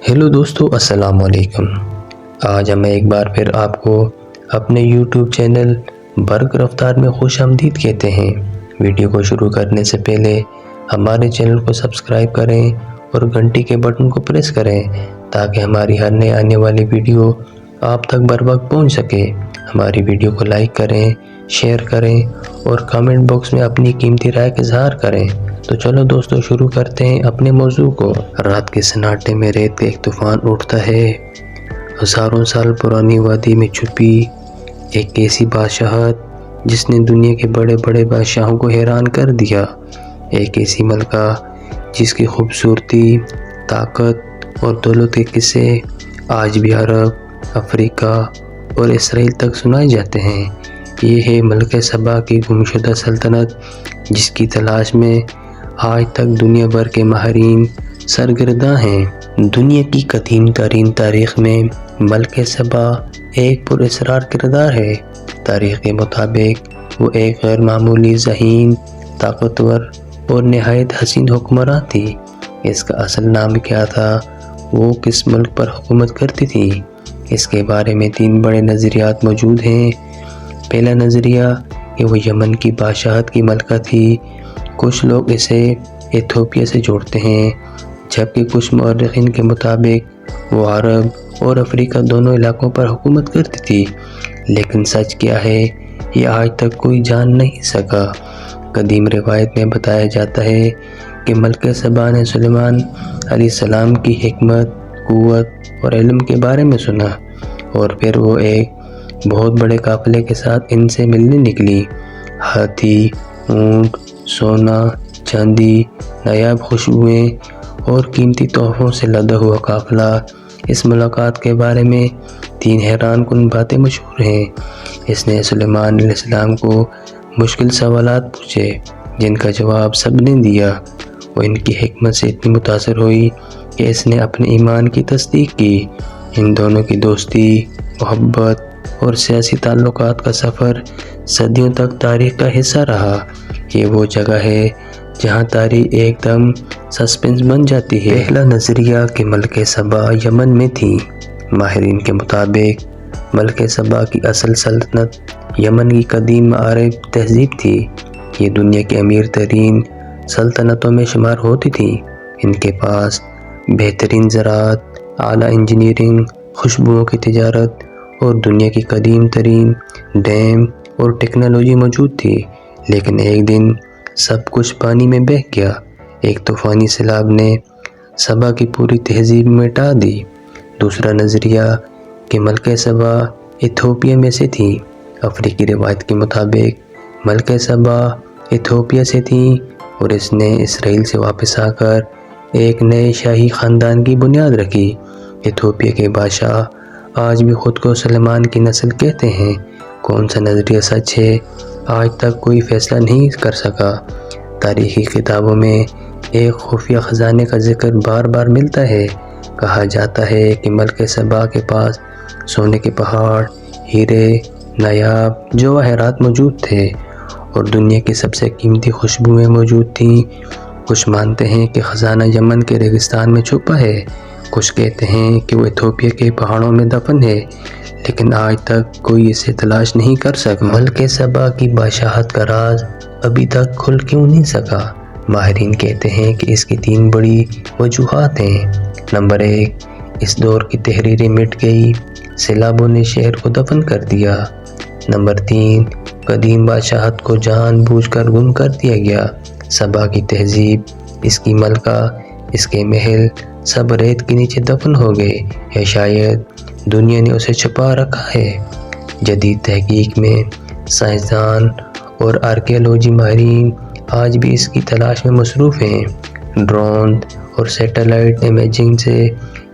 Hello دوستو، السلام علیکم۔ آج ہم ایک بار پھر آپ کو اپنے یوٹیوب چینل برق رفتار میں خوش آمدید کہتے ہیں۔ ویڈیو کو شروع کرنے سے پہلے ہمارے چینل کو سبسکرائب کریں اور گھنٹی کے بٹن کو پریس کریں تاکہ ہماری ہر نئے آنے والی ویڈیو آپ تک بر وقت پہنچ سکے۔ ہماری ویڈیو کو لائک کریں، شیئر کریں اور کامنٹ باکس میں اپنی قیمتی رائے کا اظہار کریں۔ تو چلو دوستو، شروع کرتے ہیں اپنے موضوع کو۔ رات کے سناٹے میں ریت کا ایک طوفان اٹھتا ہے۔ ہزاروں سال پرانی وادی میں چھپی ایک ایسی بادشاہت جس نے دنیا کے بڑے بڑے بادشاہوں کو حیران کر دیا۔ ایک ایسی ملکہ جس کی خوبصورتی، طاقت اور دولت کے قصے آج بھی عرب، افریقہ اور اسرائیل تک سنائے جاتے ہیں۔ یہ ہے ملکہ سبا کی گمشدہ سلطنت، جس کی تلاش میں آج تک دنیا بھر کے ماہرین سرگرداں ہیں۔ دنیا کی قدیم ترین تاریخ میں ملکہ سبا ایک پر اسرار کردار ہے۔ تاریخ کے مطابق وہ ایک غیر معمولی ذہین، طاقتور اور نہایت حسین حکمراں تھی۔ اس کا اصل نام کیا تھا، وہ کس ملک پر حکومت کرتی تھی، اس کے بارے میں 3 بڑے نظریات موجود ہیں۔ پہلا نظریہ کہ وہ یمن کی بادشاہت کی ملکہ تھی۔ کچھ لوگ اسے ایتھوپیا سے جوڑتے ہیں، جبکہ کچھ مورخین کے مطابق وہ عرب اور افریقہ دونوں علاقوں پر حکومت کرتی تھی۔ لیکن سچ کیا ہے، یہ آج تک کوئی جان نہیں سکا۔ قدیم روایت میں بتایا جاتا ہے کہ ملکہ سبا نے سلیمان علیہ السلام کی حکمت، قوت اور علم کے بارے میں سنا، اور پھر وہ ایک بہت بڑے قافلے کے ساتھ ان سے ملنے نکلی۔ ہاتھی، اونٹ، سونا، چاندی، نایاب خوشبوئیں اور قیمتی تحفوں سے لدا ہوا قافلہ۔ اس ملاقات کے بارے میں 3 حیران کن باتیں مشہور ہیں۔ اس نے سلیمان علیہ السلام کو مشکل سوالات پوچھے جن کا جواب سب نے دیا۔ وہ ان کی حکمت سے اتنی متاثر ہوئی کہ اس نے اپنے ایمان کی تصدیق کی۔ ان دونوں کی دوستی، محبت اور سیاسی تعلقات کا سفر صدیوں تک تاریخ کا حصہ رہا۔ یہ وہ جگہ ہے جہاں تاریخ ایک دم سسپنس بن جاتی ہے۔ پہلا نظریہ کہ ملکہ سبا یمن میں تھی۔ ماہرین کے مطابق ملکہ سبا کی اصل سلطنت یمن کی قدیم عرب تہذیب تھی۔ یہ دنیا کی امیر ترین سلطنتوں میں شمار ہوتی تھی۔ ان کے پاس بہترین زراعت، اعلیٰ انجینئرنگ، خوشبوؤں کی تجارت اور دنیا کی قدیم ترین ڈیم اور ٹیکنالوجی موجود تھی۔ لیکن ایک دن سب کچھ پانی میں بہہ گیا۔ ایک طوفانی سیلاب نے سبا کی پوری تہذیب مٹا دی۔ دوسرا نظریہ کہ ملکہ سبا ایتھوپیا میں سے تھی۔ افریقی روایت کے مطابق ملکہ سبا ایتھوپیا سے تھی اور اس نے اسرائیل سے واپس آ کر ایک نئے شاہی خاندان کی بنیاد رکھی۔ ایتھوپیا کے بادشاہ آج بھی خود کو سلیمان کی نسل کہتے ہیں۔ کون سا نظریہ سچ ہے، آج تک کوئی فیصلہ نہیں کر سکا۔ تاریخی کتابوں میں ایک خفیہ خزانے کا ذکر بار بار ملتا ہے۔ کہا جاتا ہے کہ ملکہ سبا کے پاس سونے کے پہاڑ، ہیرے، نایاب جواہرات موجود تھے اور دنیا کی سب سے قیمتی خوشبوئیں موجود تھیں۔ کچھ مانتے ہیں کہ خزانہ یمن کے ریگستان میں چھپا ہے، کچھ کہتے ہیں کہ وہ ایتھوپیا کے پہاڑوں میں دفن ہے، لیکن آج تک کوئی اسے تلاش نہیں کر سکا۔ ملکہ سبا کی بادشاہت کا راز ابھی تک کھل کیوں نہیں سکا؟ ماہرین کہتے ہیں کہ اس کی 3 بڑی وجوہات ہیں۔ نمبر 1، اس دور کی تحریریں مٹ گئی، سیلابوں نے شہر کو دفن کر دیا۔ نمبر 3، قدیم بادشاہت کو جان بوجھ کر گم کر دیا گیا۔ سبا کی تہذیب، اس کی ملکہ، اس کے محل سب ریت کے نیچے دفن ہو گئے، یا شاید دنیا نے اسے چھپا رکھا ہے۔ جدید تحقیق میں سائنسدان اور آرکیالوجی ماہرین آج بھی اس کی تلاش میں مصروف ہیں۔ ڈرون اور سیٹلائٹ امیجنگ سے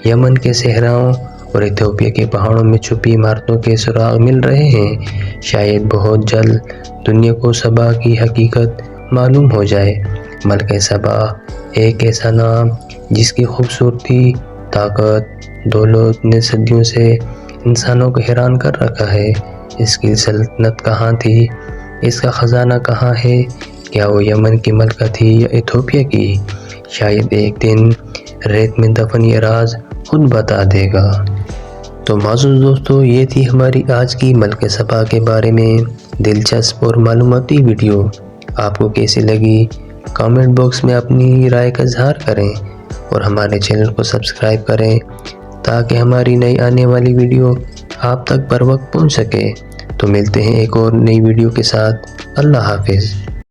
یمن کے صحراؤں اور ایتھوپیا کے پہاڑوں میں چھپی عمارتوں کے سراغ مل رہے ہیں۔ شاید بہت جلد دنیا کو سبا کی حقیقت معلوم ہو جائے۔ ملکہ سبا ایک ایسا نام جس کی خوبصورتی، طاقت، دولت نے صدیوں سے انسانوں کو حیران کر رکھا ہے۔ اس کی سلطنت کہاں تھی؟ اس کا خزانہ کہاں ہے؟ کیا وہ یمن کی ملکہ تھی یا ایتھوپیا کی؟ شاید ایک دن ریت میں دفن یہ راز خود بتا دے گا۔ تو معزز دوستو، یہ تھی ہماری آج کی ملکہ سبا کے بارے میں دلچسپ اور معلوماتی ویڈیو۔ آپ کو کیسی لگی کامنٹ باکس میں اپنی رائے کا اظہار کریں اور ہمارے چینل کو سبسکرائب کریں تاکہ ہماری نئی آنے والی ویڈیو آپ تک بر وقت پہنچ سکے۔ تو ملتے ہیں ایک اور نئی ویڈیو کے ساتھ۔ اللہ حافظ۔